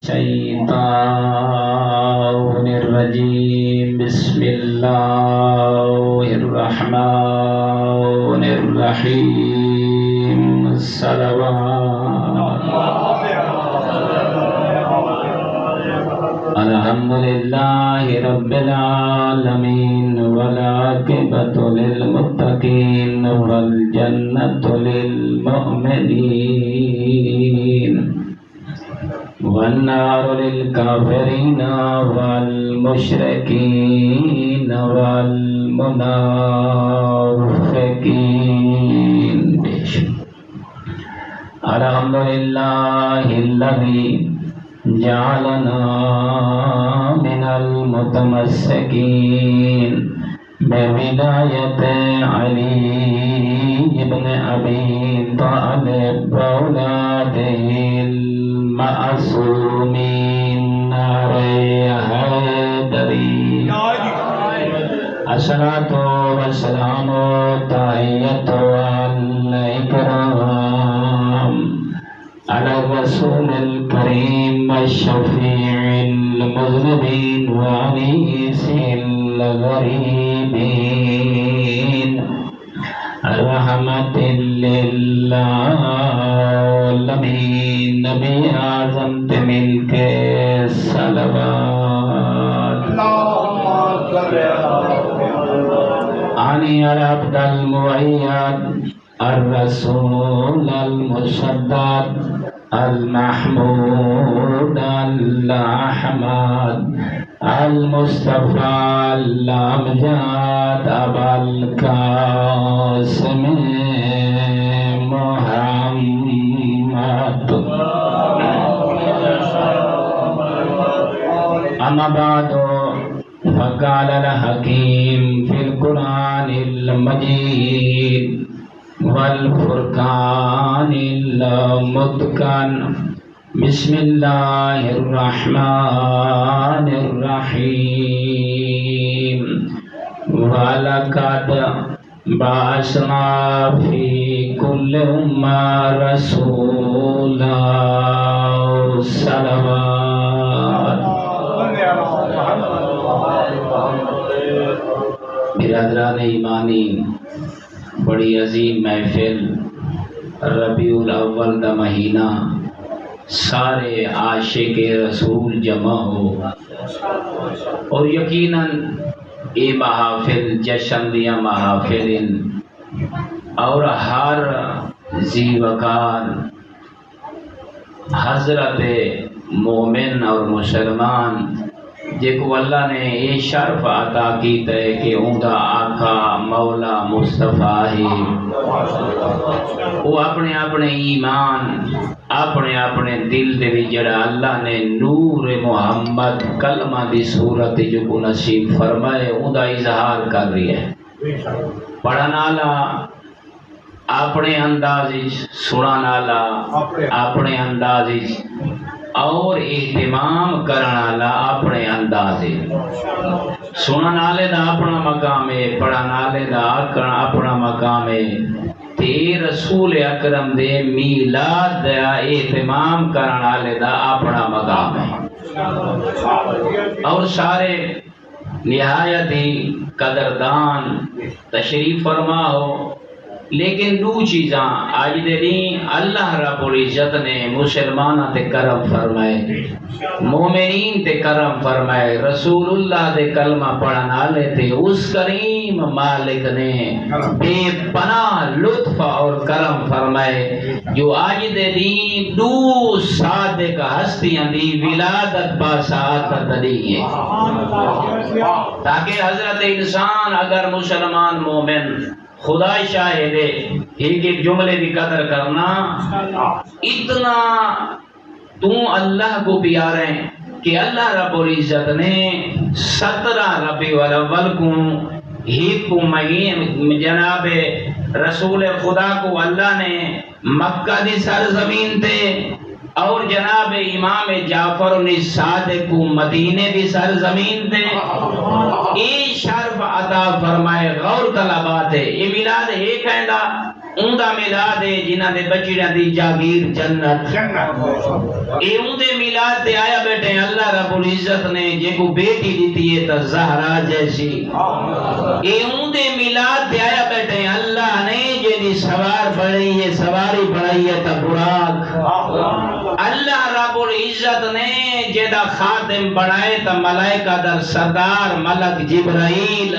الشيطان الرجيم بسم الله الرحمن الرحيم الصلوات الحمد لله رب العالمين والعاقبة للمتقين والجنة للمؤمنين والنار للكافرين والمشركين والمنافقين. الحمد لله الذي جعلنا من المتمسكين بولاية علي بن أبي طالب وأولاده المعصومين حیدری. الصلاة والسلام تحية والإكرام على الرسول الكريم الشفيع المذنبين وأنيس الغريبين رحمة للعالمين نبی اعظم پہ مل کے صلوات عنی العبد المؤید الرسول المصدق المحمود الأحمد المصطفى الأمجد أبا القاسم محمد. أما بعد فقال الحكيم في القرآن المجيد والفرقان المتقن بسم الله الرحمن الرحيم ولقد بعثنا في كل أمة رسولا صلوات. برادران ایمانی، بڑی عظیم محفل ربیع الاول دا مہینہ، سارے عاشق رسول جمع ہو اور یقیناً یہ محافل جشن دیا محافل اور ہر ذی وقار حضرت مومن اور مسلمان جے کو اللہ نے یہ شرف عطا کیتا ہے کہ اوندا آقا مولا مصطفیٰ ہے وہ اپنے اپنے ایمان اپنے اپنے دل دے وچ جڑا اللہ نے نور محمد کلمہ دی صورت جو کو نصیب فرمائے اوندا اظہار کر رہی ہے. پڑھن والا اپنے انداز وچ، سنن والا اپنے انداز وچ اور اہتمام کرنا والا اپنے اندازے. سنن والے دا اپنا مقام ہے، پڑھن والے دا اپنا مقام ہے، تے رسول اکرم دے میلاد دا اہتمام کرن والے دا اپنا مقام ہے. اور سارے نہایت ہی قدردان تشریف فرما ہو. لیکن دو چیزاں آج دے دین اللہ رب العزت نے مسلمانہ تے کرم فرمائے، مومنین تے کرم فرمائے، رسول اللہ دے کلمہ پڑھن والے تے اس کریم مالک نے بے پناہ لطف اور کرم فرمائے جو آج دے دین دو صادق ہستیاں دی ولادت با سعادت دی ہے، تاکہ حضرت انسان اگر مسلمان مومن خدا شاہد ہے ایک ایک جملے کی قدر کرنا، اتنا تو اللہ کو پیارے کہ اللہ رب العزت نے 17 ربیع الاول کو ایک کو جناب رسول خدا کو اللہ نے مکہ دی سرزمین تے اور جناب امام جعفر صادق کو مدینے دی سرزمین تے اے شرف عطا فرمائے. غور طلبات ہے یہ میلاد ہے کہندا اوندا میلاد ہے جنہاں دے بچڑیاں دی جاگیر جنت. اے اوندے میلاد تے آیا بیٹھے اللہ رب العزت نے جے کو بیٹی دیتی ہے تا زہرا جیسی دے میلاد دے آیا بیٹھے اللہ نے جے دی سوار بڑھائی ہے سواری بڑھائی ہے تا براق اللہ رب العزت نے جے دا خاتم بڑھائے تا ملائکہ در سردار ملک جبرائیل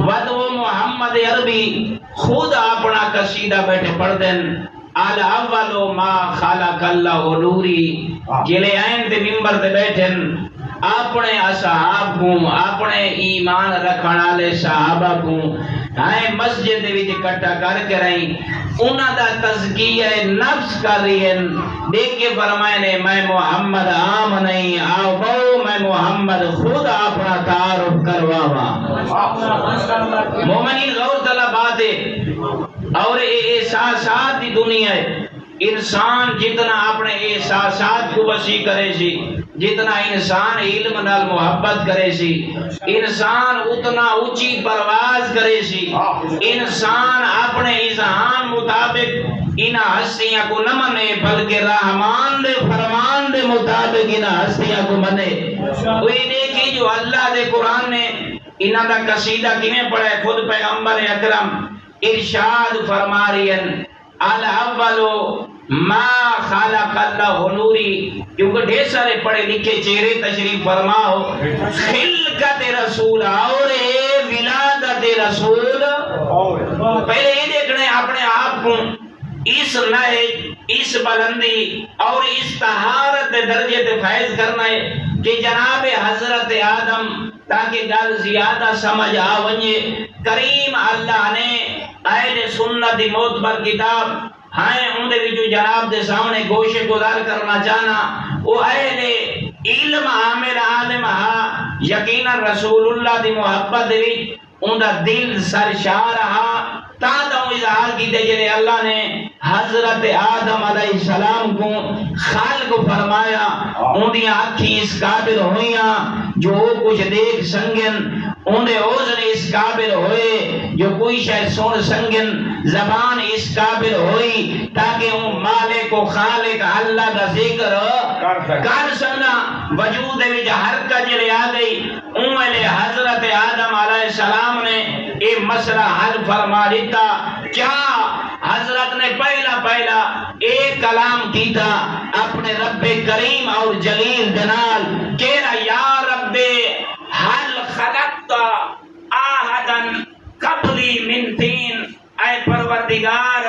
ودو محمد عربی خود اپنا قصیدہ بیٹھے پڑھ دیں الاولو ما خلق اللہ نوری جلے آئین دے ممبر دے بیٹھن اپنے اصحاب کو اپنے ایمان رکھنا لے صحابہ کو آئے مسجد دے وچ اکٹھا کر کے رہی انہاں دا تزکیہ نفس کر رہی ہیں دیکھ کے فرمائے نے میں محمد عام نہیں آؤ بہو میں محمد خود اپنا تعارف کرواوا مومنین غور طلب باتیں اور احساسات دی دنیا ہے انسان جتنا اپنے احساسات کو وسیع کرے سی جتنا انسان علم نال محبت کرے سی انسان اتنا اونچی پرواز کرے سی انسان اپنے اذہان مطابق ان ہستیاں کو نہ منے بلکہ رحمان دے فرمان دے مطابق ان ہستیاں کو منے کوئی دیکھی جو اللہ دے قرآن نے انہاں دا قصیدہ کیویں پڑھا ہے خود پیغمبر اکرم ارشاد فرما رہی ہیں الاولو ما خلق اللہ نوری کیونکہ ڈھیر سارے پڑھے لکھے چہرے تشریف فرماؤ خلقت رسول اور ولادت رسول پہلے یہ دیکھنے اپنے آپ کو اس نئے اس بلندی اور اس طہارت درجے تے فائز کرنا ہے کہ جناب حضرت آدم تاکہ گل زیادہ سمجھ آونجے کریم اللہ نے اہل سنت دی معتبر کتاب ہائیں ان دے وچوں جناب دے سامنے گوشے گزار کرنا چاہنا وہ اہل علم عامل عالم ہا یقینا رسول اللہ دی محبت دے وچ ان دا دل سرشار رہا تا دا اظہار کیتے جنہیں اللہ نے حضرت آدم علیہ السلام کو خالق فرمایا ان دی آنکھیں اس قابل ہوئیاں جو کچھ دیکھ سنگن انہیں اوزن اس قابل ہوئے جو کوئی شاید سن سنگن زبان اس قابل ہوئی تاکہ ان مالک و خالق اللہ کا ذکر کر سکنا وجود وچ حرکت جڑی آ گئی ان حضرت آدم علیہ السلام نے یہ مسئلہ حل فرما دیتا کیا حضرت نے پہلا ایک کلام کی تھا اپنے رب کریم اور جلیل دنال کہنا یا رب حل خلقت آہدن قبلی من تین اے پروردگار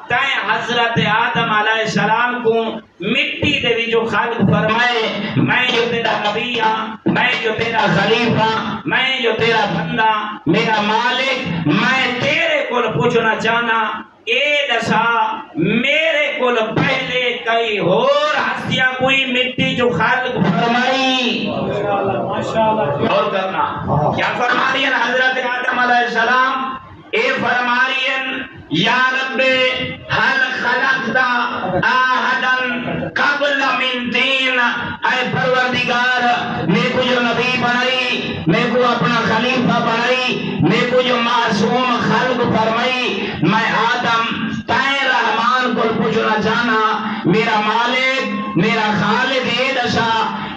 تائیں حضرت آدم علیہ السلام کو مٹی دے بھی جو خالق فرمائے میں جو تیرا نبی ہاں میں جو تیرا خلیفہ میں جو تیرا بندہ میرا مالک میں تیرے کو پوچھنا چاہنا اے دسا میرے کو پہلے کئی اور ہستیاں کوئی مٹی جو خالق فرمائی اور کرنا کیا فرما رہی ہیں حضرت آدم علیہ السلام اے فرما رہی ہیں یا رب حل خلقت آہدن قبل من دین اے پروردگار میں کو جو نبی بنائی میں کو اپنا خلیفہ بنائی میں کو جو معصوم خلق فرمائی میں آدم تائیں رحمان کو پوچھنا چاہنا میرا مالک میرا خالق اے دشا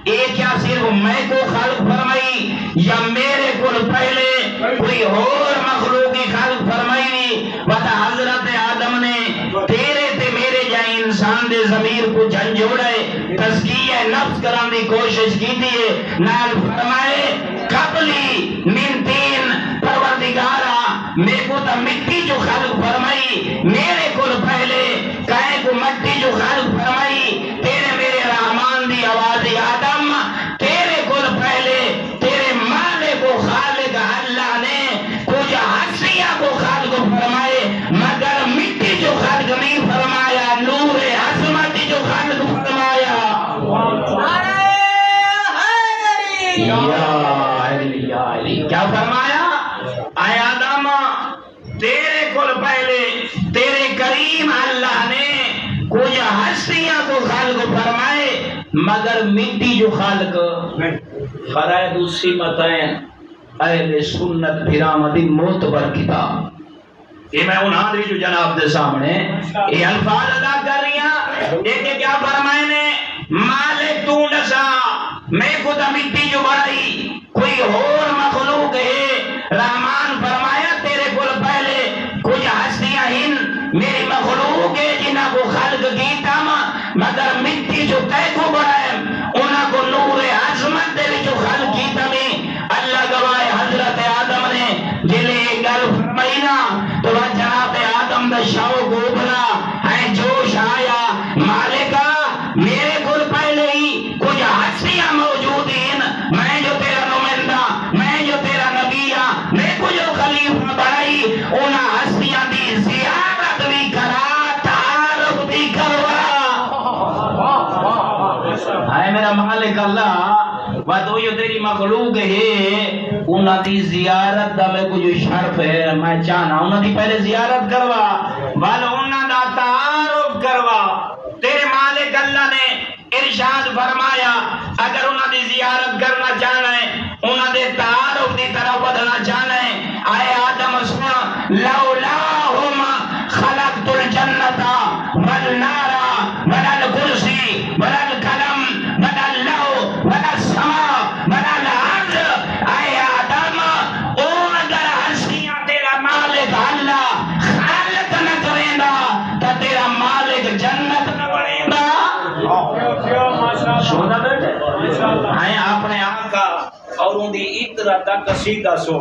اے کیا صرف میں کو خلق فرمائی یا میرے کو پہلے کوئی اور مخلوقی خلق فرمائی وتا حضرت آدم نے تیرے تے میرے جائیں انسان دے ضمیر کو جھنجھوڑے تزکیہ نفس کران دی کوشش کی تھی نال فرمائے قبلی من تین پروردگارا میرے کو تا مٹی جو خلق فرمائی میرے کو پہلے کائے کو مٹی جو خلق فرمائی تیرے میرے رحمان دی آواز آدم تیرے کو پہلے تیرے مالک و خالق اللہ نے کچھ ہستیاں کو خالق فرمائے مگر مٹی جو خالق نہیں فرمایا نور عظمت جو خالق فرمایا یا علی کیا فرمایا اے آدم تیرے کو پہلے تیرے کریم اللہ نے کچھ ہستیاں کو خالق فرمائے مگر مٹی جو خالق فرائد اسی متائن اہل سنت پھرامدی معتبر کتاب یہ میں انہاں دی جو جناب دے سامنے یہ الفاظ ادا کر رہی ہیں دیکھیں کیا فرمائے نے مالک تو دسا میں خود مٹی جو بڑائی کوئی اور مخلوق ہے رحمان فرمایا تیرے کو پہلے کچھ ہستیاں ہن میری مخلوق ہے جنہاں کو خلق کیتا مگر مٹی جو تے کو بڑھائے انہاں کو نور عظمت دے جو خلق کیتا میں اللہ گواہ حضرت آدم نے جلے گل فرمائینا تو جناب آدم دا شوق ابھرا ہے جوش آیا مالکا میرے کو پہلے ہی کچھ ہستیاں موجود ہیں میں جو تیرا نمائندہ میں جو تیرا نبی ہاں میں کو جو خلیفہ بڑھائی انہاں ہستیاں دی زیارت بھی کرا تعارف بھی کروا ہے میرا مالک اللہ وہ جو تیری مخلوق ہے انہاں دی زیارت دا میں کچھ شرف ہے میں چاہنا انہاں دی پہلے زیارت کروا والا انہاں دا تعارف کروا تیرے مالک اللہ نے ارشاد فرمایا اگر انہاں دی زیارت کرنا چاہنا ہے انہاں دے تعارف دی طرف بدھنا چاہنا ہے آئے آدم سن لولاہم خلقت الجنت والنار ولا الکرسی ولا القلم ولا اللوح ولا السماء ولا الارض آئے آدم اور اگر ہستیاں تیرا مالک اللہ خالق نہ کریں گا تو تیرا مالک جنت نہ بڑھیں گا سونا بیٹھے آئے اپنے آقا اور ان دی اترا تک قصیدہ سو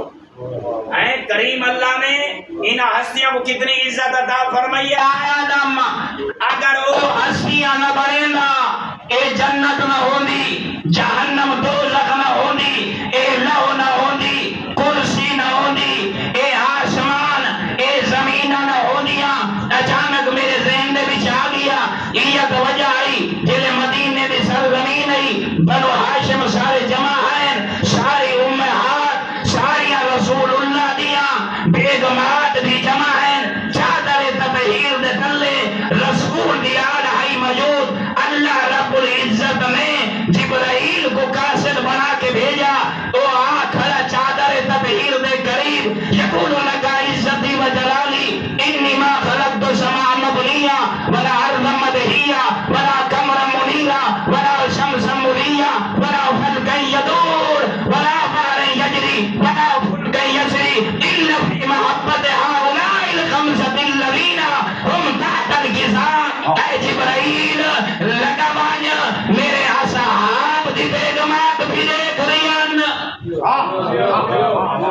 اے کریم اللہ نے ان ہستیاں کو کتنی عزت عطا فرمائی ہے آدم اگر وہ ہستیاں نہ بڑھیں گا اے جنت نہ ہوندی جہنم دوزخ نہ ہوندی اے لو نہ ہوندی کرسی نہ ہوندی اے آسمان اے زمین نہ ہوندیاں اچانک میرے ذہن دے وچ آ گیا یہ وجہ آئی جلے مدینے دی سرزمین آئی بنو ہاشم سارے جمع ہیں ساری امہات ساری رسول اللہ دیا بیگمات بھی جمع ہیں چادر تطہیر دے تلے رسول دی آلہائی موجود اللہ رب العزت نے جبرائیل کو قاصد بنا کے بھیجا تو کھڑا چادر تطہیر دے قریب یقول لگا عزتی و جلالی انی ما خلقت سما مبنیا ولا ارض مدہیا ولا قمر منیرا ولا شمس مریا ولا فلک یدور ولا بحر یجری ولا فلک یسری الا فی محبت هؤلاء الخمسة الذین هم تحت الجزاء اے جبرائیل لگا بانا میرے اصحاب دی بیگمات بھی دیکھ رہی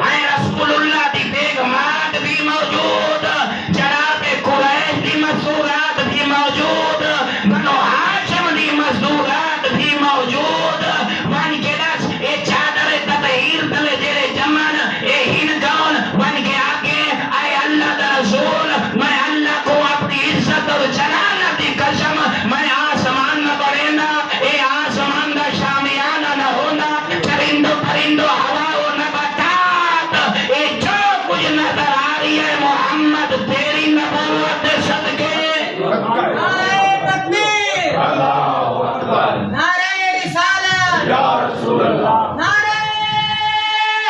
اے رسول اللہ دی بیگمات بھی موجود جناب قریش دی مسورات بھی موجود بنو ہاشم دی مسورات بھی موجود ون کے دس اے چادر تطہیر تلے جرے جمن اے ہن کون ون کے آگے اے اللہ دا رسول میں اللہ کو اپنی عزت اور جلالت دی قسم میں آسمان نہ بڑھیں گا اے آسمان دا شامیانہ نہ ہونا چرندو پرندو ہوا و نباتات اے جو کچھ نظر آ رہی ہے محمد تیری نبوت صدقے نعرہ تکبیر اللہ اکبر نعرہ رسالت یا رسول اللہ نعرہ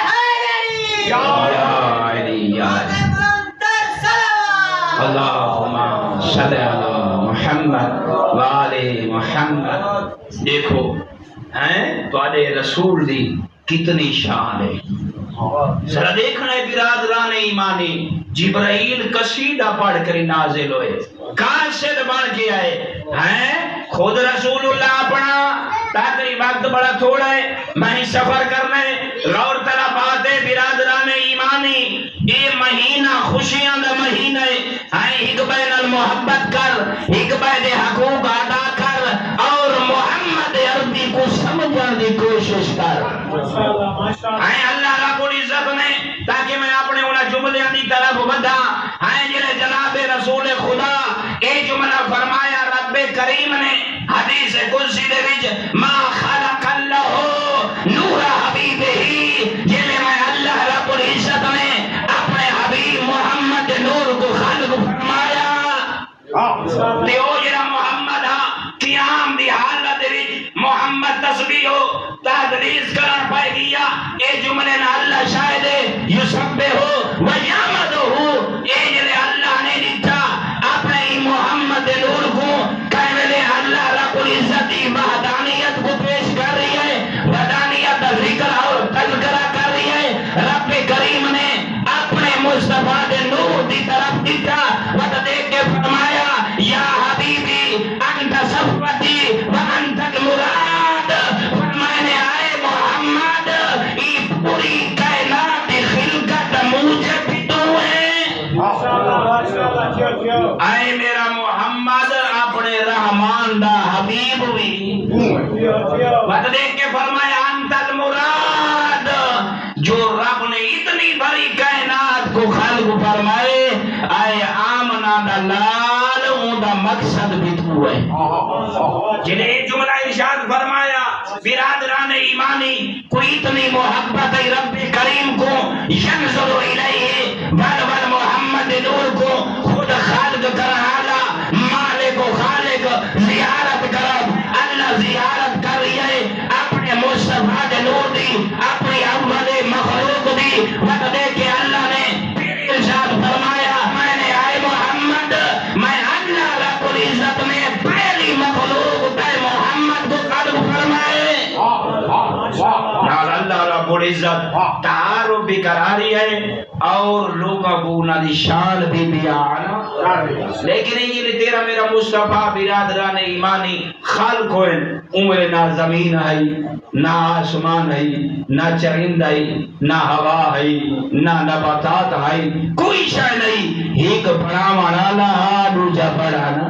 حیدری یا علی یا اللہم صلی علی محمد وآل محمد دیکھو ہیں تو آدھے رسول دی کتنی شان ہے ذرا دیکھنا ہے برادران ایمانی جبرائیل قصیدہ پڑھ کر نازل ہوئے قاصد بن کے آئے ہیں خود رسول اللہ اپنا تاکری وقت بڑا تھوڑا ہے میں سفر کرنا ہے غور طرح بات ہے برادران ایمانی یہ مہینہ خوشیاں دا مہینہ ہے ایک بین المحبت کر ایک بین حقوق ادا کر اور محمد عربی کو سمجھنے کی کوشش کر اللہ رب العزت نے تاکہ میں اپنے انہیں جملے کی طرف بڑھا جنہیں جناب رسول خدا اے جملہ فرمایا رب کریم نے حدیث قدسی دے وچ ما خلق اللہ نور حبیب ہی جنہیں میں اللہ رب العزت نے اپنے حبیب محمد نور کو خلق فرمایا دیو جنہ محمد قیام دی حالت وچ محمد تسبیح ہو تحدیث کرن پائے گیا اے جملے نہ اللہ شاہد یسبح ہو ویامد ہو اے جلے اللہ نے دیتا اپنے محمد نور کو کہنے اللہ رب العزت وحدانیت کو پیش کر رہی ہے بات دیکھ کے فرمایا انت المراد، جو رب نے اتنی بڑی کائنات کو خلق فرمائے اے آمنا دا لال اون دا مقصد بھی تو ہے. جنہیں جملہ ارشاد فرمایا برادران ایمانی کوئی اتنی محبت ہے رب کریم کو ینظر الیہ بل محمد نور کو خود خالق کرحالا مالک و خالق زیارت کرب اللہ زیارت کر رہی ہے اپنے مصطفیٰ دے نور دی اپنی اول مخلوق دی وقت دے کہ اللہ نے پھر ارشاد فرمایا میں نے آئے محمد میں اللہ رب العزت نے پہلی مخلوق تے محمد کو قلب فرمائے. اللہ رب العزت تعارف بھی کرا رہی ہے اور لوگوں کو نہ دی شان بھی بیان، لیکن یہ تیرا میرا مصطفیٰ برادران ایمانی خلق ہوئے عمر نہ زمین ہے نہ آسمان ہے نہ چرند ہے نہ ہوا ہے نہ نباتات ہے کوئی شے نہیں، ایک بڑا والا دوجا بڑانا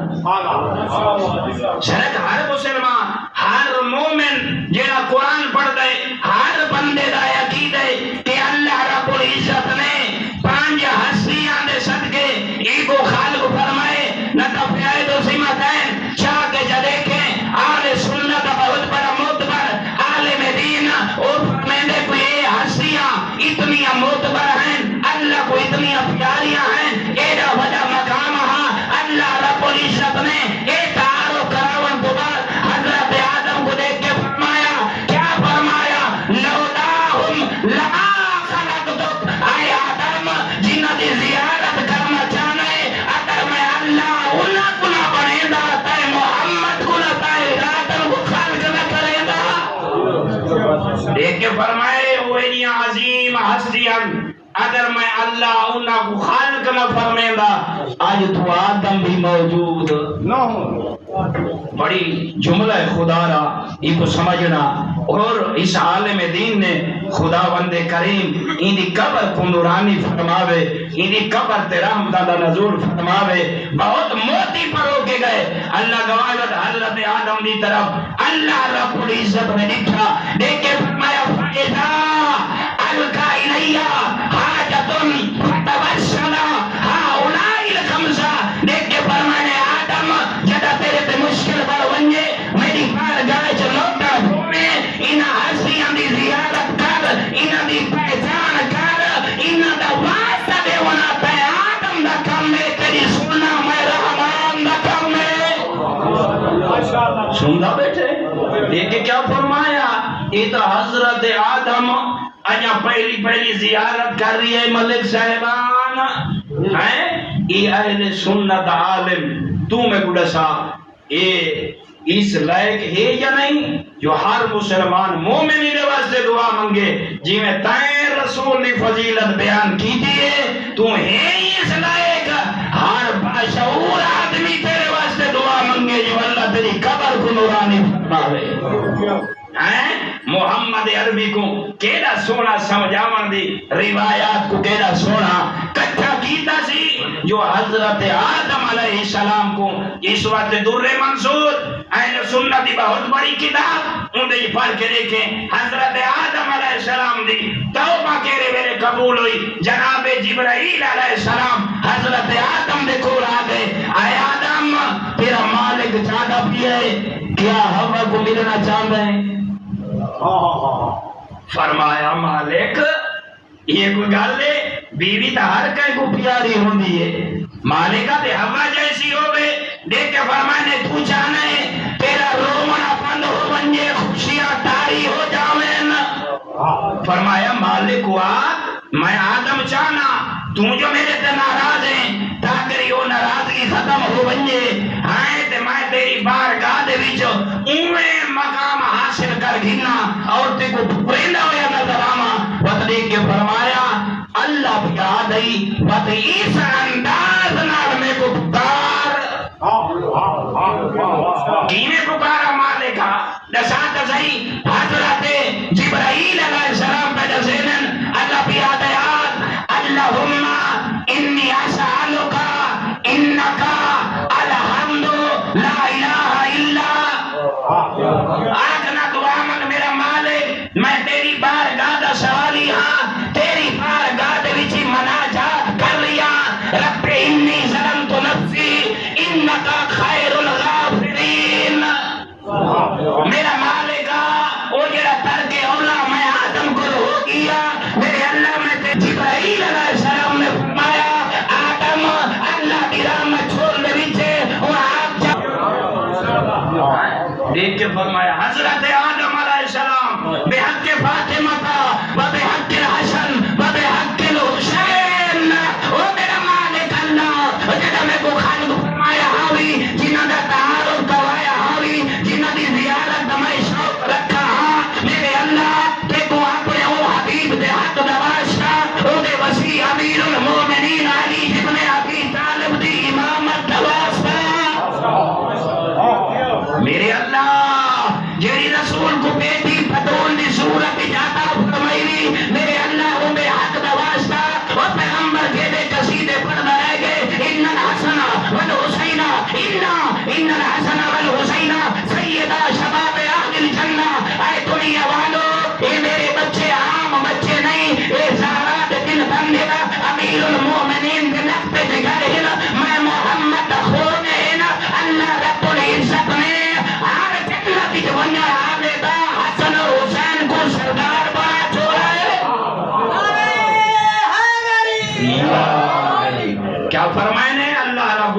شرک. ہر مسلمان ہر مومن جڑا قرآن پڑھ دے ہر بندے دا یقین ہے کہ اللہ رب العزت نے پانچ ہستیاں دے صدقے ایک خالق فرمائے نہ تفیائے دو سمتین چاہ کے جا دیکھیں آل سنت بہت بڑا معتبر عالم دین اور فرمیندے کو یہ ہستیاں اتنی معتبر ہیں اللہ کو اتنی پیاریاں ہیں ایڈا وجہ مقام ہاں اللہ رب العزت نے ایک تعارف کراون تو بعد حضرت آدم کو دیکھ کے فرمایا کیا فرمایا لولاہم لما خلقتک اے آدم جنہ دی زیارت کرنا چاہنے اگر میں اللہ انہا کنا بنے دا تے محمد کنا تے آدم کو خلق نہ کرے دا. دیکھ کے فرمائے ہوئے عظیم ہستیاں اگر میں اللہ انہا کو خالق نہ فرمائے دا آج تو آدم بھی موجود نہ ہو. بڑی جملہ خدا را یہ کو سمجھنا اور اس عالم دین نے خدا بند کریم انہی قبر کو نورانی فرماوے انہی قبر تے رحمت دا نزول فرماوے بہت موتی پر ہو کے گئے. اللہ گوالت حضرت آدم دی طرف اللہ رب العزت نے لکھا دیکھ کے فرمایا فَإِذَا أَلْقَى إِلَيَّ حَاجَةٌ فَتَوَسَّلَ هَؤُلَاءِ الْخَمْسَةِ دیکھ کے فرمانے آدم جدا تیرے تے مشکل پر ونجے میری بار گائے چلوٹا بھونے انہا ہستیاں دی زیارت کر انہا دی پہچان کر انہا دا واسطہ دے ونا تے آدم دا کم ہے تیری سننا میں رحمان دا کم ہے. سنگا بیٹھے دیکھے کیا فرمایا یہ تو حضرت آدم اجا پہلی زیارت کر رہی ہے ملک صاحبان ہیں یہ اہل سنت عالم تو میں گڑسا اس لائق ہے یا نہیں جو ہر مسلمان مومنی دے واسطے دعا منگے جی میں تائیں رسول نے فضیلت بیان کی دیئے تو ہے اس لائق ہر باشعور آدمی تیرے واسطے دعا منگے جو اللہ تیری قبر کو نورانی فرماوے. محمد عربی کو کیڑا سونا سمجھاون دی روایات کو کیڑا سونا کٹھا کیتا سی جو حضرت آدم علیہ السلام کو اس وقت در منصور اہل سنت دی بہت بڑی کتاب اندے پڑھ کے دیکھیں حضرت آدم علیہ السلام دی توبہ کیرے میرے قبول ہوئی جناب جبرائیل علیہ السلام حضرت آدم دے کول آ گئے اے آدم تیرا مالک چاہتا بھی ہے کیا ہوا کو ملنا چاہتا ہے. فرمایا مالک یہ کوئی گل ہے بیوی تا ہر کہیں کو پیاری ہوندی ہے مالکہ تے ہوا جیسی ہوئے دیکھ کے فرمایا نے تو چاہنا ہے تیرا رومنا بند ہو بنجے خوشیاں تاری ہو جاویں. فرمایا مالک ہوا میں آدم چاہنا تو جو میرے تے ناراض ہیں تاکہ وہ ناراضگی ختم ہو بنجے ہائیں تے میں تیری بارگاہ دے وچ اویں مقام حاصل کر گھنا اور تے کو پرندہ ہویا نظر آما وقت دیکھ کے فرمایا اللہ یاد آئی وقت اس انداز نال میں کو پکار کیویں پکارا مالکا دسات صحیح حضرت جبرائیل علیہ السلام پہ دسینن اللہ پہ آدیات اللہم انی اسالکا انکا الحمد لا الہ الا آکنا دعا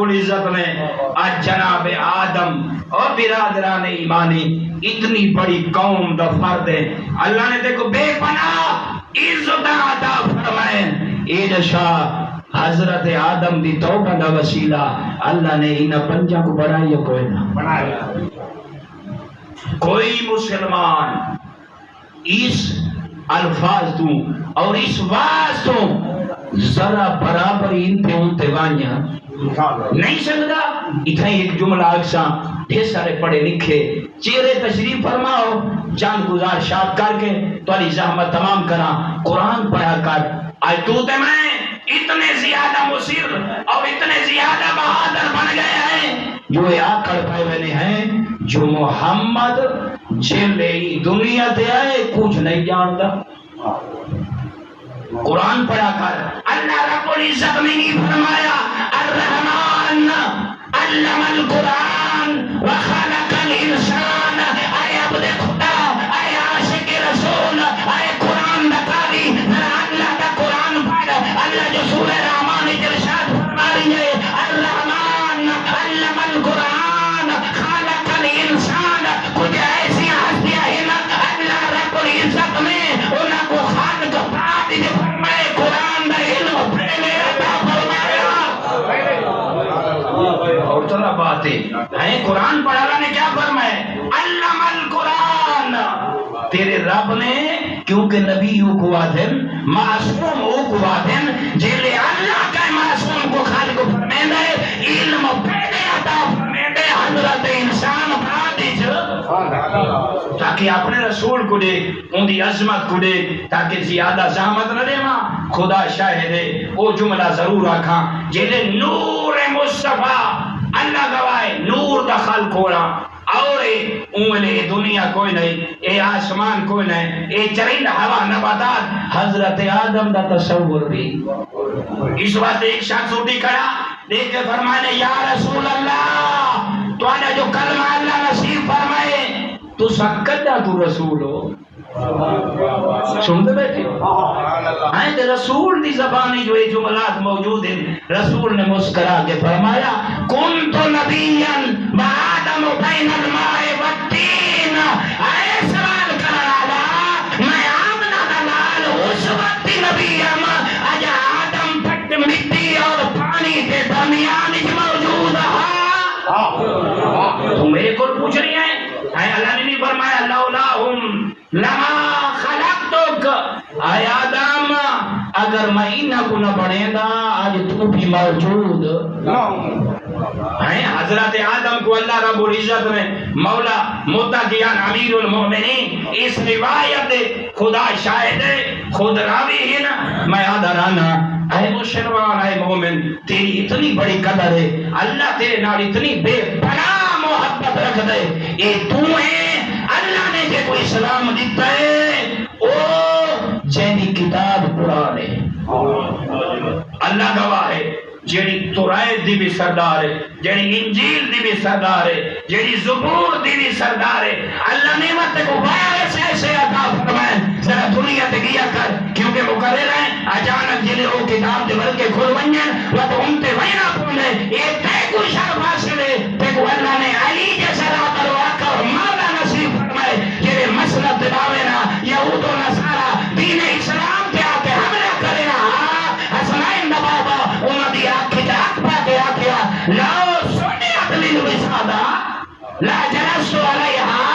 رب العزت نے آج جناب آدم اور برادران ایمانی اتنی بڑی قوم دا فرد ہے، اللہ نے دیکھو بے پناہ عزت عطا فرمائے. اے شاہ حضرت آدم دی توبہ دا وسیلہ اللہ نے انہاں پنجاں کو بڑھائی کوئی نہ بنایا. کوئی مسلمان اس الفاظ تو اور اس واز تو ذرا برابر انتے انتے وانیا نہیں سکتا. اتنا ایک جملہ اکساں ڈھیر سارے پڑھے لکھے چہرے تشریف فرماؤ جان گزار شاد کر کے تمہاری زحمت تمام کرا قرآن پڑھا کر. آج تو تے میں اتنے زیادہ مصر اور اتنے زیادہ بہادر بن گئے ہیں جو آکڑ پائے بنے ہیں جو محمد جلے دنیا تے آئے کچھ نہیں جانتا. قرآن پڑھا کر اللہ رب العزت نے ہی فرمایا الرحمن علم القرآن وخلق الانسان. اے عبد خدا، اے عاشق رسول، اے قرآن نکاری اللہ کا قرآن پڑھ. اللہ جو سورہ رحمان ارشاد فرما رہی ہے الرحمن علم القرآن خلق الانسان. کچھ ایسی ہستیاں ہیں نا اللہ رب العزت نے انہاں کو خالق پاک جو فرمائے قرآن دا علم پہلے عطا فرمایا. اور طرح باتیں ہیں قرآن پڑھا اللہ نے کیا فرمائے علم القرآن. تیرے رب نے کیونکہ نبی کو آدھن معصوم کو آدھن جلے اللہ کا معصوم کو خالق کو فرمائے دے علم پہلے عطا فرمائے دے حضرت انسان بادج تاکہ اپنے رسول کو دے ان دی عظمت کو دے تاکہ زیادہ زحمت نہ دے. ماں خدا شاہد ہے وہ جملہ ضرور رکھا جلے نور مصطفیٰ اللہ گواہ نور دا خلق ہو رہا اور اے دنیا کوئی نہیں، اے آسمان کوئی نہیں، اے چرند ہوا نباتات حضرت آدم دا تصور بھی. اس وقت ایک شخص اٹھی کھڑا دیکھ کے فرمانے یا رسول اللہ تو آنا جو کلمہ اللہ نصیب فرمائے تو سکت دا تو رسول ہو. سنتے بیٹھے ہیں کہ رسول دی زبانی جو یہ جملات موجود ہیں رسول نے مسکرا کے فرمایا کنت نبیا بآدم بین الماء والطین. اے سوال کرالا میں آمنہ دلال اس وقت نبی اج آدم پٹ مٹی اور پانی کے درمیان موجود ہے. تم میرے کو پوچھ رہی ہیں اللہ نے نہیں فرمایا لولاہم لما خلقتک. اے آدم اگر میں انہاں کو نہ بڑھیں گا آج تو بھی موجود ہیں. حضرت آدم کو اللہ رب العزت نے مولا متقیان امیر المؤمنین اس روایت خدا شاہد خود راوی ہے نا میں آدھرانا اے مسلمان اے مومن تیری اتنی بڑی قدر ہے اللہ تیرے نال اتنی بے پناہ محبت رکھ دے. اے تو ہے اللہ نے جے کو اسلام دیتا ہے او جیدی کتاب قرآن ہے. اللہ گواہ ہے جیڑی تورات دی بھی سردار ہے، جیڑی انجیل دی بھی سردار ہے، جیڑی زبور دی بھی سردار ہے. اللہ نعمت کو وائرس ایسے عطا فرمائے ذرا دنیا تے گیا کر کیونکہ مقرر ہیں اچانک جلے وہ کتاب دے بلکہ کھل ونجن وہ تو ان تے وینا پوندے ایک تے کو شرف حاصل ہے تے کو اللہ نے علی جیسا رات اور آقا اور مولا نصیب فرمائے جیڑے مسلط دباوے نا یہود و نصارہ دین اسلام تے آتے حملہ کرے نا حسنائن نبابا انہوں دی آنکھی تے اکبا کے آکھیا لا سنیت للوسادہ لا جلسو علیہا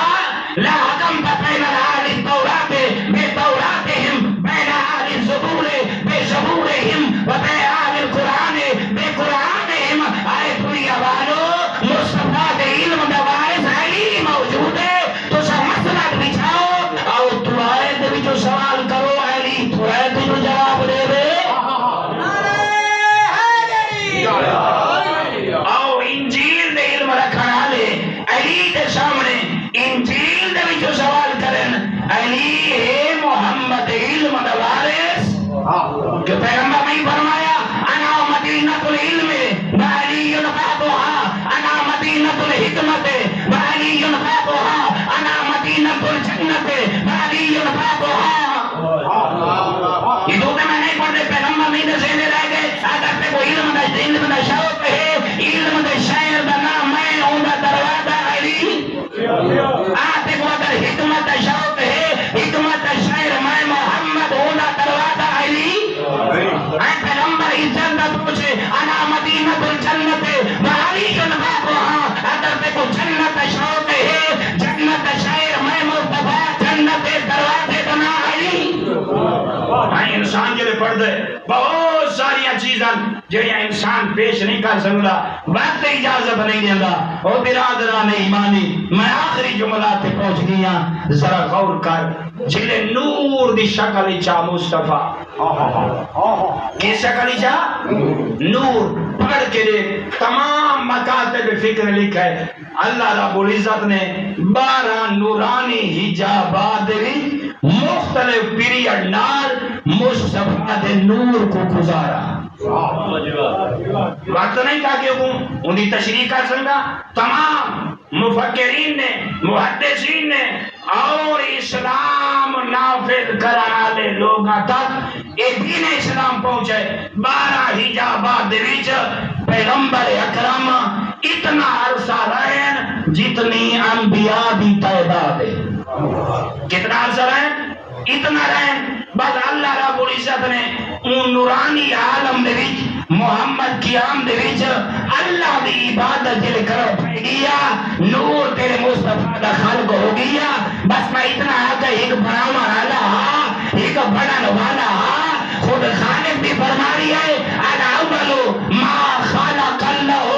لا حکم بین الآل التورات بتوراتہم بین آل الزبور بزبورہم وبین آل القرآن بقرآنہم. آئے دنیا والو مصطفیٰ کے علم دوارث علی موجود ہے تو سب مسئلہ بچھاؤ اور تو آئے دے بھی جو سوال کرو علی تو آئے دے جو جواب دے دے. آؤ انجیل دے علم رکھنا لے علی دے سامنے انجیل دے بھی جو سوال کرن علی ہے محمد علم دوارث کہ پیغمبر نہیں فرمایا انا مدینۃ العلم وعلی بابها انا مدینۃ الحکمت وعلی بابها انا مدینۃ الجنت وعلی بابها. یہ دو میں نہیں پڑھتے پیغمبر نہیں دے رہ گئے اگر تے کو علم دا شوق ہے علم علم دے شاعر دا نام میں ہوں دا دروازہ علی آتے کو اگر حکمت شوق ہے حکمت شاعر میں محمد ہوں دا دروازہ علی اے پیغمبر عزت دا پوچھے انا مدینہ الجنت وعلی جنباب وہاں اگر تے کو جنت شوق ہے جنت شاعر میں مصطفیٰ جنت دروازے بنا علی انسان جلے پڑھ دے بہت ساری چیزاں جڑیاں انسان پیش نہیں کر سکتا وقت اجازت نہیں دینا او برادران ایمانی میں آخری جملہ تے پہنچ گیا ذرا غور کر جلے نور دی شکل چا مصطفیٰ کس شکل چا نور پڑھ کے دے تمام مکاتب فکر لکھا ہے اللہ رب العزت نے 12 نورانی حجابات بھی مختلف پیریڈ نال مصطفیٰ دے نور کو گزارا وقت نہیں تھا کہ ان کی تشریح کر سکتا تمام مفکرین نے محدثین نے اور اسلام نافذ کرانے لوگاں تک یہ دین اسلام پہنچے 12 حجابات دے وچ پیغمبر اکرم اتنا عرصہ رہن جتنی انبیاء دی تعداد ہے کتنا عرصہ رہن اتنا رہن بس اللہ رب العزت نے ان نورانی عالم دے وچ محمد کی آمد وچ اللہ دی عبادت جل کرو پہ گیا نور تیرے مصطفیٰ دا خلق ہو گیا بس میں اتنا آگا ایک بڑھانا والا ایک بڑھن والا خود خالق بھی فرما رہی ہے الاولو ما خالق اللہ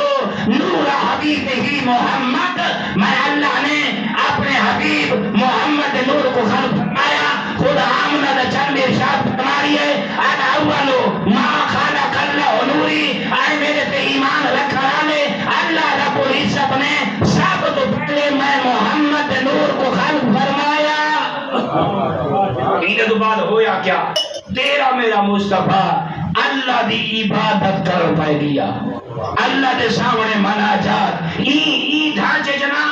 نور حبیب ہی محمد میں اللہ نے اپنے حبیب محمد نور کو خلق فرمایا خود آمنہ دا چند ارشاد فرما رہی ہے الاولو ما خالق اللہ نوری آئے میرے تے ایمان رکھانے اللہ رب العزت نے سب تو پہلے میں محمد نور کو خلق فرمایا تو بعد ہویا کیا تیرا میرا مصطفیٰ اللہ دی عبادت کر پائے گیا اللہ دے سامنے مناجات ای ڈھانچے جنا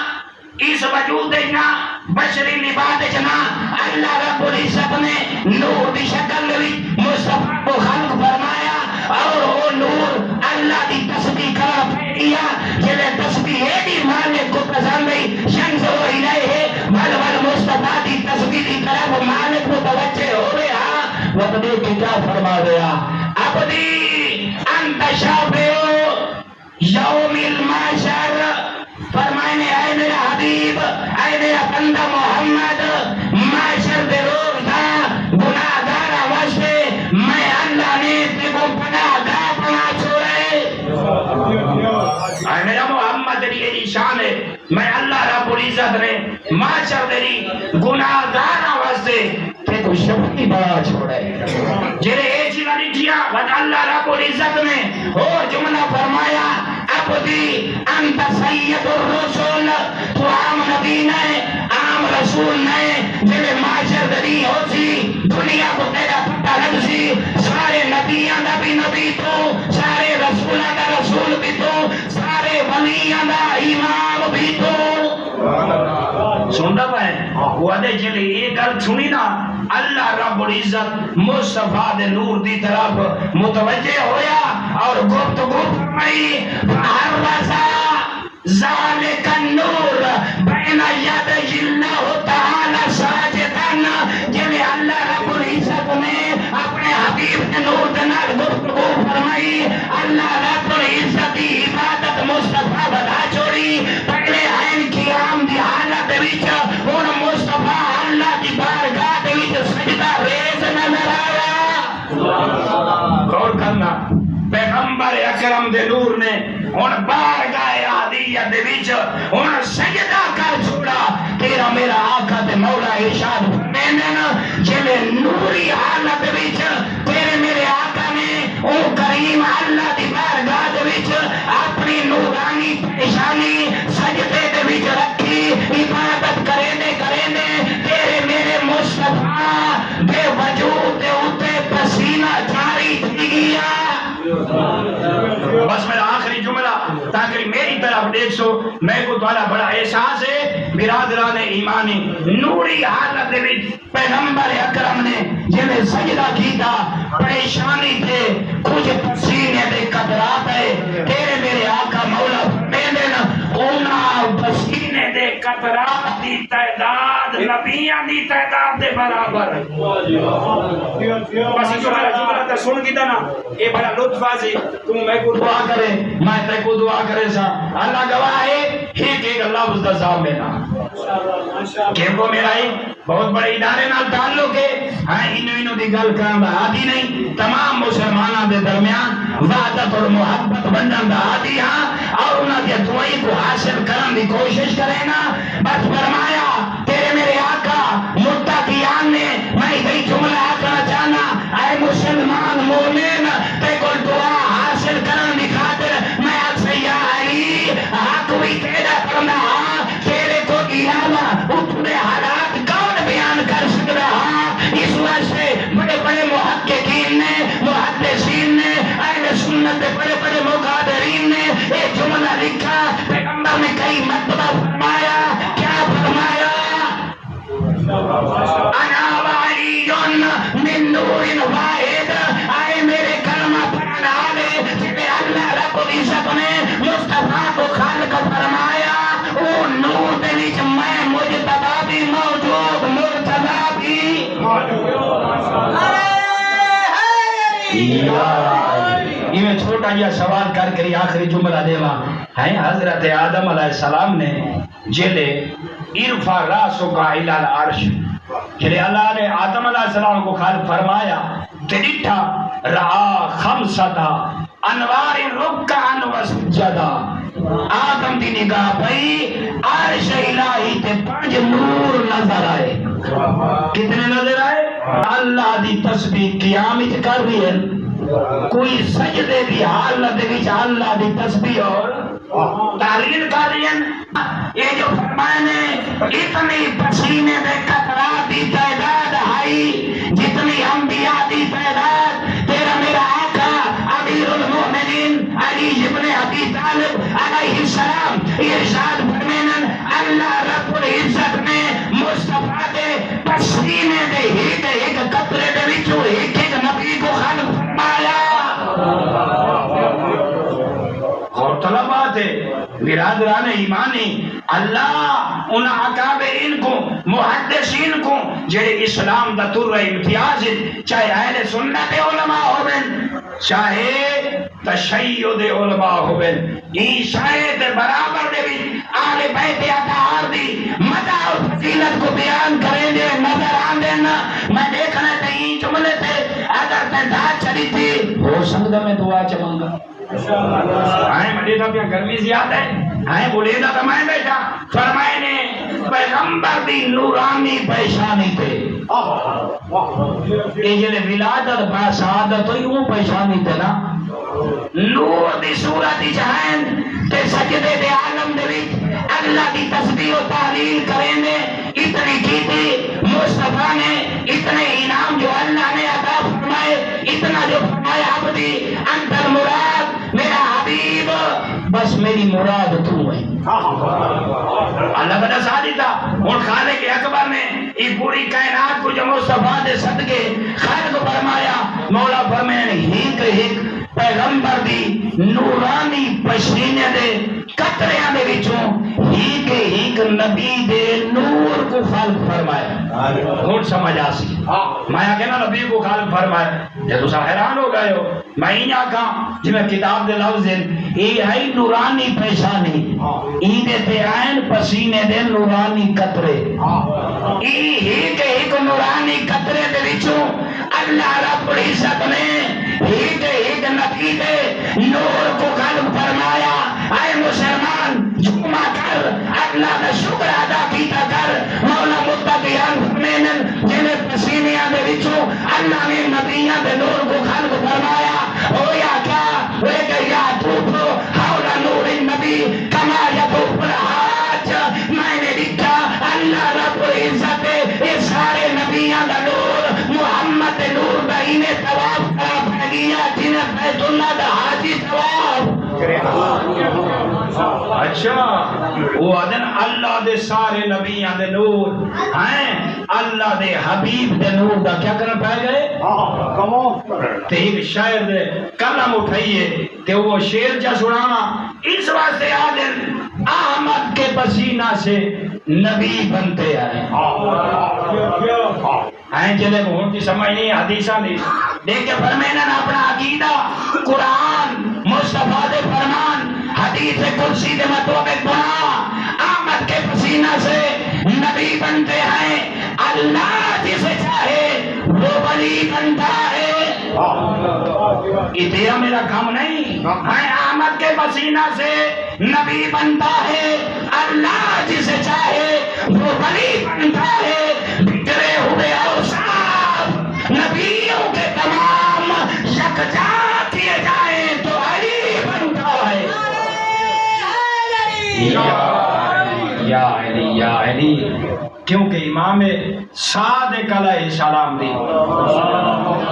اس وجود جنا بشری لباد جنا اللہ رب العزت نے نور دی شکل بھی مصطفیٰ کو خلق فرمایا اور وہ نور اللہ دی تسبیح کر پائے گیا جلے تسبیح ہے دی مالک کو پسند ہے شمس و الہی بھل بھل مصطفیٰ دی تسبیح دی طرف مالک کو توجہ ہو رہا وقت دے کے کیا فرما گیا عبدی انت شافعو یوم المحشر فرمائنے اے میرا حبیب اے میرا بندہ محمد محشر دے روز تھا گناہگار واسطے میں اللہ نے تے کو پناہ گاہ بنا چھوڑے اے میرا محمد دی شان ہے میں اللہ رب العزت نے محشر دے گناہگار واسطے تے کو شفقی بنا چھوڑے جرے اے چیزا نہیں کیا بس اللہ رب العزت نے اور جملہ فرمایا عبدی انت سید الرسول تو عام نبی نے عام رسول نے جلے معاشر دنی ہو سی دنیا کو تیرا پتہ لگ سی سارے نبیاں دا بھی نبی تو سارے رسولہ دا رسول بھی تو سارے ولیاں دا امام بھی تو سنتا پائے وہ آدھے چلے یہ گل سنی نا اللہ رب العزت مصطفیٰ دے نور دی طرف متوجہ ہویا اور گفتگو فرمائی فَعَرَّسَ ذَلِكَ النُّورَ بَيْنَ يَدَيِ اللَّهُ تَعَالَى سَاجِدًا جنہیں اللہ رب العزت نے اپنے حبیب کے نور دے نال گفتگو فرمائی اللہ رب العزت کی عبادت مصطفیٰ بنا چھوڑی پہلے عین قیام دی حالت وچ اور مصطفیٰ اللہ کی بارگاہ دے وچ سجدہ ریز نظر آیا غور کرنا پیغمبر اکرم دے نور نے ان بارگاہ عادیہ دے وچ ان سجدہ کر چھوڑا تیرا میرا آقا تے مولا ارشاد فرمائیں جلے نوری حالت وچ تیرے میرے آقا نے او کریم اللہ دی بارگاہ دے وچ اپنی نورانی پیشانی سجدے دے وچ رکھی عبادت کرے دے تیرے میرے مصطفیٰ دے وجود دے اوتے پسینہ جاری تھی گیا بس میرا آخری جملہ تاکہ میری طرف دیکھ سو میں کو تمہارا بڑا احساس ہے برادران ایمانی نوری حالت میں پیغمبر اکرم نے جنہیں سجدہ کیتا پریشانی تھے کچھ پسینے دے قطرات ہے تیرے میرے آقا مولا قطرات دی تعداد نبیاں دی تعداد دے برابر بس جو میرا جملہ تے سن گیتا نا اے بڑا لطف آزی تم میں کو دعا کرے میں تے کو دعا کرے سا اللہ گواہ ہے ایک لفظ دا صاحب لینا کہ وہ میرا ہی بہت بڑے ادارے نال تعلق ہے ہاں انہوں دی گل کرن دا عادی نہیں تمام مسلماناں دے درمیان وحدت اور محبت بنن دا عادی ہاں اور انہاں دی دعائی کو حاصل کرن دی کوشش کرے نا بس فرمایا تیرے میرے آقا متقیان نے میں یہی جملہ آکھنا چاہنا اے مسلمان مومن تے کو دعا حاصل کرن دی خاطر میں اکثر یا علی حق بھی تیرا کرنا تیرے کو گیانا اتنے حالات کون بیان کر سکتا اس واسطے بڑے بڑے محققین نے محدثین نے اہل سنت بڑے بڑے مقادرین نے ایک جملہ لکھا پیغمبر نے کئی مرتبہ فرمایا کیا فرمایا انا وعلی من نور واحد اے میرے کلمہ پڑھنے والے جنہیں اللہ رب العزت نے مصطفیٰ کو خالق فرمایا وہ نور دے وچ میں مجتبی بھی موجود مرتضی بھی یہ میں چھوٹا یہ سوال کر کے آخری جملہ دیوا ہے حضرت آدم علیہ السلام نے جلے ارفع راسک الی العرش جلے اللہ نے آدم علیہ السلام کو خالق فرمایا تڑٹھا رعا خمستا انوار رکعن وسجدا آدم دی نگاہ پئی عرش الہی تے 5 نور نظر آئے کتنے نظر آئے اللہ دی تسبیح قیام وچ کر رہی ہے کوئی سجدے دی حالت وچ اللہ دی تسبیح اور تعلیل کر رہی ہے یہ جو فرمائے نے اتنی پسینے دے قطرات دی تعداد آئی جتنی انبیاء دی تعداد تیرا میرا آقا امیر المؤمنین علی ابن ابی طالب علیہ السلام ارشاد فرمینن اللہ رب العزت نے مصطفیٰ دے پسینے دے ایک قطرے دے وچوں ایک نبی کو خلق فرمایا اور طلبات برادران ایمانی اللہ ان اکابرین کو محدثین کو جڑے اسلام دا تر امتیاز چاہے اہل سنت علماء ہوئن چاہے تشیع علماء ہوئن عیسائی دے برابر دے بھی آل بیت اطہار دی مدح اور فضیلت کو بیان کریں دے نظر آن دینا میں دیکھنا تھی جملے تھے اگر تے دھات چلی تھی ہو سکتا میں دعا چموں گا آئے مڈی تو پیا گرمی زیادہ ہے آئے بولے دا تو میں بیٹھا فرمائے نے پیغمبر دی نورانی پیشانی تے یہ جلے ولادت با سعادت تو یوں پیشانی تے نا نور دی صورت جہان تے سجدے دے عالم دے وچ اللہ دی تسبیح و تحلیل کریں نے اتنی کی تھی مصطفیٰ نے اتنے انعام جو اللہ نے عطا فرمائے اتنا جو فرمایا عبدی انت المراد میرا حبیب بس میری مراد تو ہے اللہ کا ساتھی تھا اور خالق اکبر نے یہ پوری کائنات کو جو مصطفیٰ دے صدقے خالق فرمایا مولا فرمائے ایک پیغمبر دی نورانی پسینے دے قطریاں دے وچوں ایک نبی دے نور کو خالق فرمایا ہن سمجھ آسی میں کہنا نبی کو خالق فرمایا جے تساں حیران ہو گئے ہو میں ہی آکھاں جی میں کتاب دے لفظ یہ ہے نورانی پیشانی ایدے تے عین پسینے دے نورانی قطرے ایک نورانی قطرے دے وچوں اللہ رب العزت نے ایک نبی دے نور کو خالق فرمایا اے مسلمان جمعہ کر اللہ کا شکر ادا کیتا کر مولا متقیان فرمینن جنہیں پسینیاں دے وچوں اللہ نے نبیاں دے نور کو خالق فرمایا ہویا کیا وہ کہ یا توفو حول نور النبی کما یطوف الحاج میں نے لکھا اللہ رب العزت یہ سارے نبیاں دا نور محمد نور دا انہیں طواف کرا پھگیا جنہیں بیت اللہ دا حاجی طواف اچھا وہ آدن اللہ دے سارے نبیاں دے نور ہیں اللہ دے حبیب دے نور دا کیا کرنا پائے گئے تے ایک شاعر دے کلم اٹھائیے تے وہ شعر جا سنانا اس واسطے آدن احمد کے پسینہ سے نبی بنتے ہیں جلے ہوں کی سمجھ نہیں حدیثاں دی دیکھ کے فرمائنا اپنا عقیدہ قرآن مصطفیٰ دے فرمان حدیث کرسی دے مطابق بنا آمد کے پسینہ سے نبی بنتے ہیں اللہ جسے چاہے وہ ولی بنتا ہے یہ تیرا میرا کام نہیں ہے آمد کے پسینہ سے نبی بنتا ہے اللہ جسے چاہے وہ ولی بنتا ہے بگڑے ہوئے اوصاف نبیوں کے تمام یکجا کیے جائیں تو علی بنتا ہے یا علی کیونکہ امام صادق علیہ السلام دی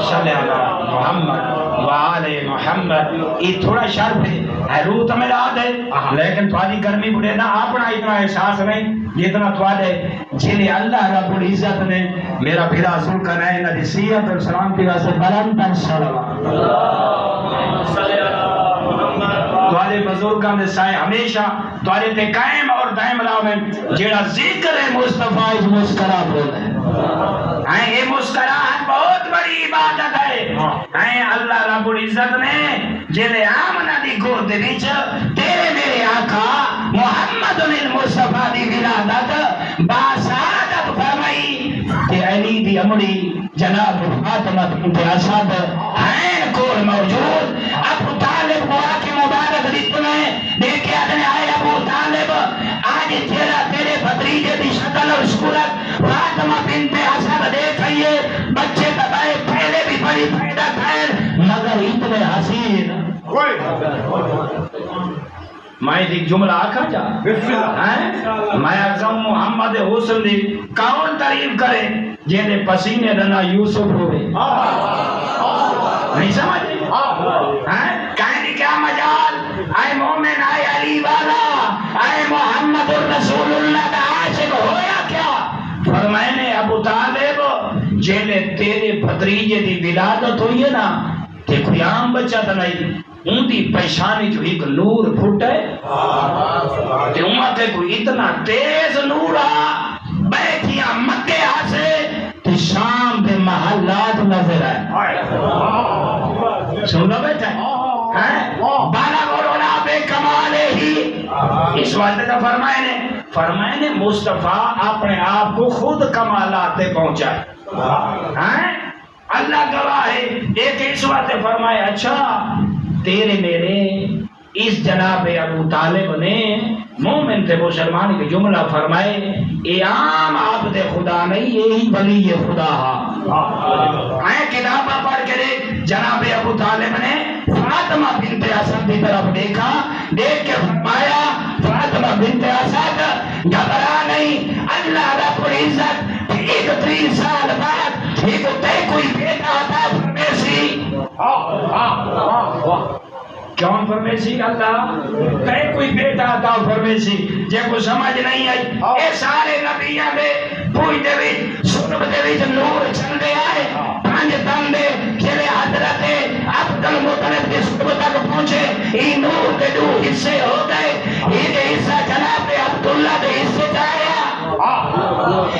صلی اللہ محمد وآل محمد یہ تھوڑا شرف ہے روح تو میرا آد ہے لیکن تھوڑی گرمی بڑھے نا اپنا اتنا احساس نہیں جتنا تھوڑے جنہیں اللہ رب العزت نے میرا بھیرا ذل کا نئے نبیسیت اور سلامتی واسے بلند صلوات تھوڑے بزرگاں نے سائے ہمیشہ تھوڑے تے قائم اور دائم راویں جیڑا ذکر مصطفیٰ اس مسکرا بولے یہ مسکراہٹ بہت بڑی عبادت ہے اللہ رب العزت نے جلے آمنہ دی گود وچ تیرے میرے آقا محمد المصطفیٰ دی ولادت باسعادت فرمائی کہ علی دی امڑی جناب فاطمہ بنت اسد عین کول موجود ابو طالب کو آ کے مبارک دیت میں دیکھے آدھنے آئے ابو طالب آج تیرا تیرے بھتریجے دی شکل اور صورت فاطمہ بنت اسد دیکھئیے بچے دبائے پہلے بھی بڑی پیدا خیر مگر اتنے حسین میں ایک جملہ آکھا جا میں اعظم محمد حسن دی کون تعریف کرے جینے پسینے دنا یوسف ہوئے نہیں سمجھے کہنے کیا مجال اے مومن اے علی والا اے محمد الرسول اللہ کا عاشق ہویا کیا فرمائنے ابو طالب جینے تیرے بھتریجے دی ولادت ہوئی ہے نا کہ کوئی عام بچہ تھا نہیں ان دی پیشانی جو ایک نور پھٹ ہے کہ امت ہے کوئی اتنا تیز نور بیٹھیا مکے آسے کہ شام دے محلات نظر آئے سنو بیٹھا ہے بالا گورونا بے کمالے ہی اس واسطے تو فرمائے نے مصطفیٰ اپنے آپ کو خود کمالات پہنچائے اللہ گواہ ہے ایک اس واسطے فرمائے اچھا تیرے میرے اس جناب ابو طالب نے مومن تھے مسلمان کے جملہ فرمائے اے عام عبد خدا نہیں یہی ولی خدا آئے کتابہ پڑھ کے دیکھ جناب ابو طالب نے فاطمہ بنت اسد کی طرف دیکھا دیکھ کے فرمایا فاطمہ بنت اسد گھبرا نہیں اللہ رب العزت 31 سال بعد ایک تے کوئی بیٹا تھا فرمیسی کون فرمیسی اللہ تے کوئی بیٹا تھا فرمیسی جے کو سمجھ نہیں آئی اے سارے نبیاں دے پوئی دے وچ سنب دے وچ نور چندے آئے پانچ تندے جلے حضرت عبد المطلب کے سنب تک پہنچے ای نور کے دو حصے ہو گئے ایک حصہ جناب عبداللہ دے حصے جایا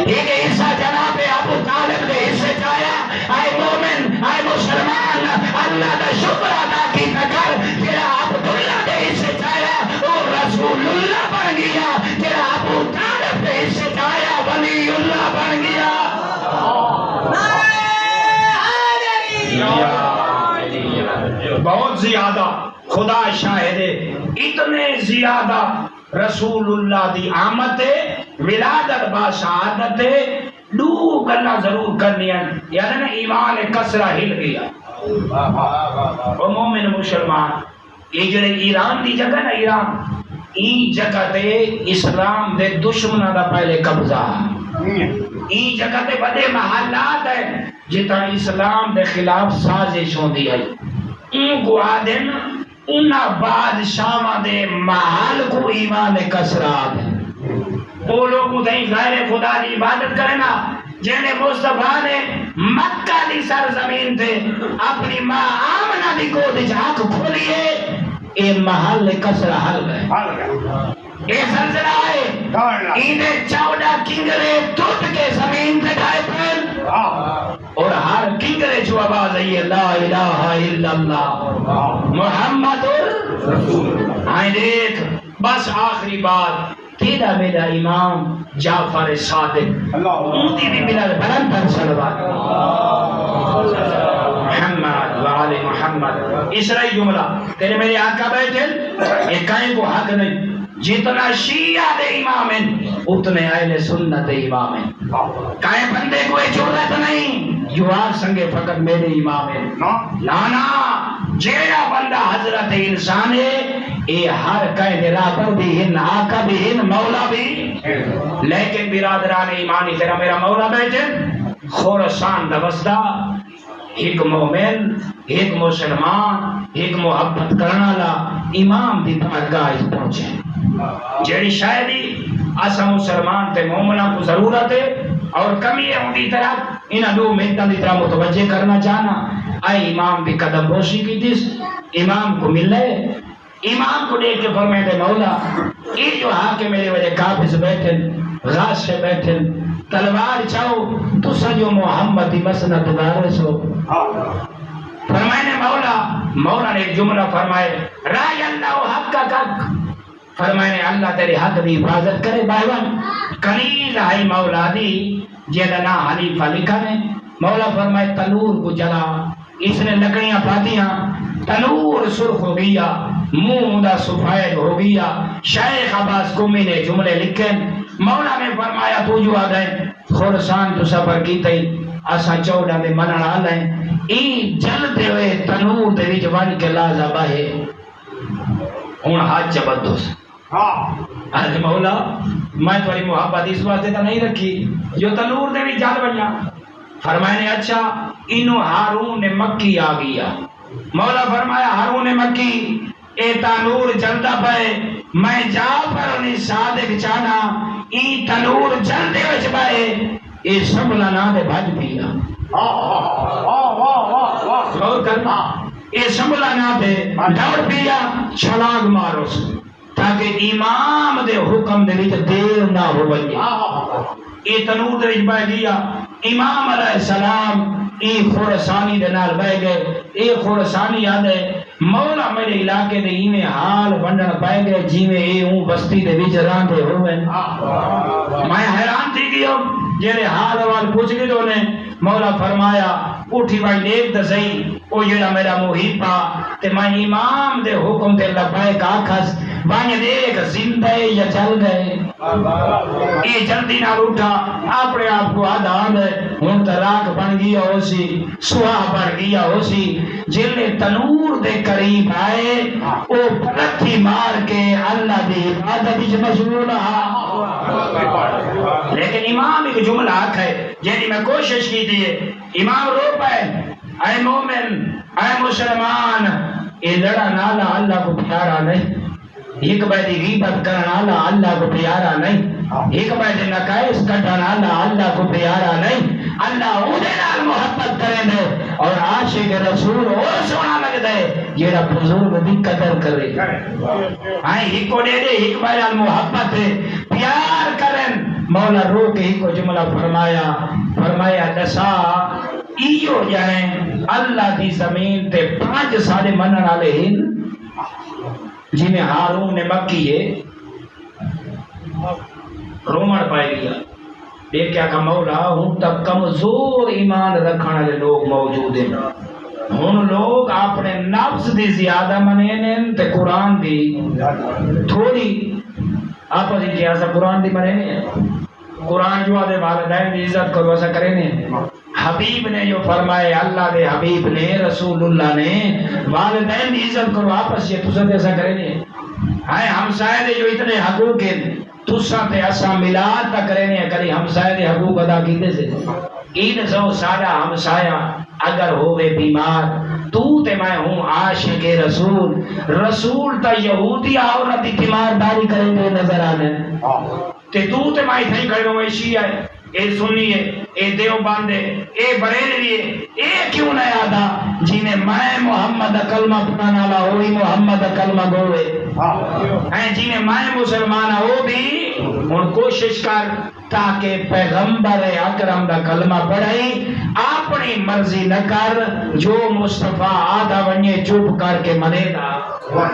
ایک حصہ جناب ابو طالب دے حصے جایا اے مومن اے مسلمان اللہ دا شکر ادا کی نگر تیرا عبداللہ دے حصے جایا اور رسول اللہ بن گیا تیرا ابو طالب دے حصے جایا ولی اللہ بن گیا بہت زیادہ خدا شاہد اتنے زیادہ رسول اللہ دی آمد ولادت باشہادت دو گلا ضرور کرنی ہیں یعنی نا ایمان کسرہ ہل گیا اور مومن مسلمان یہ جو ایران دی جگہ نا ایران ای جگہ دے اسلام دے دشمنہ دا پہلے قبضہ ای جگہ دے بڑے محلات ہے جتا اسلام دے خلاف سازش ہوں دی ہے ان کو آدن انہا بادشاہ دے محل کو ایمان کسرات ہے وہ لوگ ادھیں غیر خدا دی عبادت کرے نا جنہیں مصطفیٰ نے مکہ دی سرزمین تھے اپنی ماں آمنہ دی گود جھاک کھولیے اے محل کسرہ حل گئے اے زلزلہ ہے انہیں 14 کنگرے ٹوٹ کے زمین پہ ڈھائے پھر اور ہر کنگرے جو آواز ہے لا الہ الا اللہ محمد آئیں دیکھ بس آخری بات تیرا میرا امام جعفر صادق اونتی بھی ملا بلند پر صلوات محمد وآل محمد اسرائی جملہ تیرے میرے آقا بیٹھے ایک کہیں کو حق نہیں جتنا شیعہ دے امام ہیں اتنے اہل سنت امام ہیں کہیں بندے کوئی ضرورت نہیں جو آگ سنگے فقط میرے امام ہیں لانا جیڑا بندہ حضرت انسان ہے اے ہر کہیں رابر بھی ہن آقا بھی ہن مولا بھی لیکن برادران ایمانی تیرا میرا مولا بیٹھے خورسان دوستہ ایک مومن ایک مسلمان ایک محبت کرنا لا امام دی بارگاہ اس پہنچے جیڑی شاید اسا مسلمان تے مومنہ کو ضرورت ہے اور کمی ہے ان دی طرح انہاں دو منٹاں دی طرح متوجہ کرنا چاہنا اے امام بھی قدم بوشی کی دیس امام کو مل لے امام کو دیکھ کے فرمائے دے مولا یہ جو حاکم میرے وجہ قابض بیٹھن غاز سے بیٹھن تلوار چاہو تو سجو محمد دی مسند دارس ہو فرمائے نے مولا نے ایک جملہ فرمائے رائے اللہ حق کا حق فرمائے اللہ تیرے حق دی حفاظت کرے بائیوان کنیز آئی مولا دی جیدنا حلیفہ لکھا نے مولا فرمائے تنور کو جلا اس نے لکڑیاں پاتیاں تنور سرخ ہو گیا منہ دا سفید ہو گیا شیخ عباس کمی نے جملے لکھے مولا نے فرمایا تو جو آ گئے خورسان تو سفر کی تئی اسا 14 میں منن آ لیں این جلتے ہوئے تنور دے وچ وڑ کے لازا باہے ہن ہاتھ چبدوس آج مولا میں تمہاری محبت اس واسطے تو نہیں رکھی جو تنور دے وچ جل بنیا فرمائے نے اچھا انو ہارون مکی آ گیا مولا فرمایا ہارون مکی اے تنور جلدا پئے میں جعفر نے صادق چاہنا ای تنور جلدے وچ پئے اے سنبھلا نہ دے بھج پیا غور کرنا اے سنبھلا نہ دے دوڑ پیا چھلانگ مارو تاکہ امام دے حکم دے وچ دیر نہ ہو ونجے اے تنور دے وچ پئے گیا امام علیہ السلام اے خورسانی دے نال بہ گئے اے خورسانی یاد ہے مولا میرے علاقے دے ایویں حال ونڈن پائے گئے جیویں اے اون بستی دے وچ راندے ہوئے میں حیران تھی گیا جیرے حال وال پوچھ گئے تو نے مولا فرمایا اٹھی بھائی دیکھ تے صحیح او جڑا میرا محبا تے میں امام دے حکم تے لبیک آکھس بھائی دیکھ زندہ ہے یا چل گئے اے جلدی نہ اٹھا اپنے آپ کو آدھان ہے ہن تے راک بن گیا ہو سی سوا بن گیا ہو سی جلے تنور دے قریب آئے او پلتھی مار کے اللہ دی عبادت وچ مشغول ہا لیکن امام ایک جملہ آکھ ہے یعنی میں کوشش کی تھی امام رو پائے اے مومن اے مسلمان اے لڑا نالا اللہ کو پیارا نہیں ایک بیدی غیبت کرنا اللہ کو پیارا نہیں ایک بیدی نقائص کرنا اللہ کو پیارا نہیں اللہ انہیں نال محبت کریں دے اور عاشق رسول اور سونا لگ دے جیڑا بزرگ بھی قدر کرے آئیں ہی کو دے دے ایک بیدی نال محبت ہے پیار کریں مولا رو کے ہی کو جملہ فرمایا دسا ایو جائیں اللہ دی زمین تے 5 سالے منن والے ہیں جی میں ہارون مکی ہے رومن پائے گیا دیکھا کہ مولا ہوں تک کمزور ایمان رکھنے والے لوگ موجود ہیں ہن لوگ اپنے نفس دی زیادہ منیں تے قرآن دی تھوڑی آپ جی ایسا قرآن دی منیں قرآن جو آدھے والدین دی عزت کرو ایسا کریں حبیب نے جو فرمائے اللہ دے حبیب نے رسول اللہ نے والدین دی عزت کرو آپس یہ تسا ایسا کریں ہائے ہمسائے دے جو اتنے حقوق ہیں تسا تے اسا ملاد تک کریں کری ہمسائے دے حقوق ادا کیتے سے این سو سارا ہمسایا اگر ہوئے بیمار تو تے میں ہوں عاشق رسول تا یہودی عورت تیمارداری کریں گے نظر آنے تے تو تے میں اتنے کھڑے ہوئے شیعہ ہے اے سنیے اے دیوبند اے بریلوی اے کیوں نہ آدھا جنہیں میں محمد کلمہ پڑھانا والا ہوئی محمد کلمہ گوئے جنہیں میں مسلمان ہو بھی ان کوشش کر تاکہ پیغمبر اکرم دا کلمہ پڑھائی اپنی مرضی نہ کر جو مصطفیٰ آدھا ونیے چوپ کر کے منے گا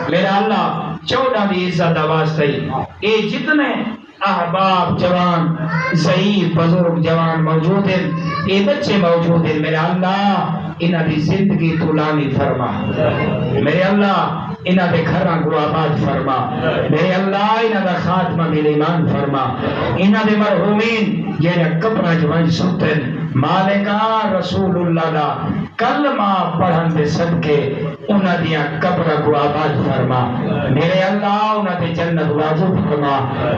میرا اللہ 14 دی عزت آواز تھی اے جتنے احباب جوان ضعیف بزرگ جوان موجود ہیں اے بچے موجود ہیں میرے اللہ انہاں دی زندگی طولانی فرما میرے اللہ انہاں دے گھراں کو آباد فرما میرے اللہ انہاں دا خاتمہ بال ایمان فرما انہاں دے مرحومین جنہاں قبراں وچ ستن مالکا رسول اللہ دا کلمہ پڑھن دے صدقے انہاں دیاں قبراں کو آباد فرما میرے اللہ انہاں دے جنت واجب فرما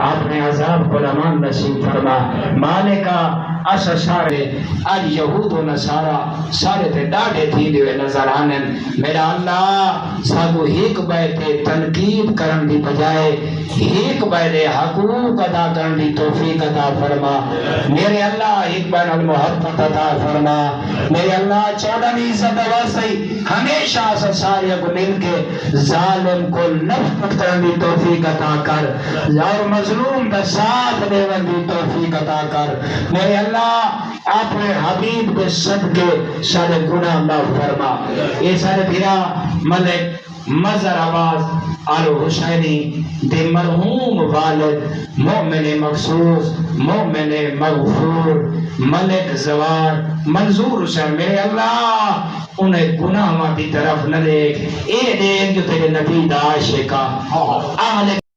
اپنے عذاب کو امان نصیب فرما مالکا اس سارے اج یہود و نصارا سارے تے ڈاڈے تھی دے نظر آنن میرا اللہ ساگو ایک بیتے تنقید کرن دی بجائے ایک بیتے حقوق ادا کرن دی توفیق عطا فرما میرے اللہ ایک بین المحبت عطا فرما میرے اللہ 14 عزت واسطے ہمیشہ سے سارے کو مل کے ظالم کو نفرت کرن دی توفیق عطا کر اور مظلوم دا ساتھ دیون دی توفیق عطا کر میرے اللہ اپنے حبیب کے صدقے سارے گناہ معاف فرما یہ سارے بھیرا ملک مظہر آواز آل حسینی دے مرحوم والد مومن مخصوص مومن مغفور ملک زوار منظور حسین میرے اللہ انہیں گناہ دی طرف نہ دیکھ اے دیکھ جو تیرے نبی دا عاشقہ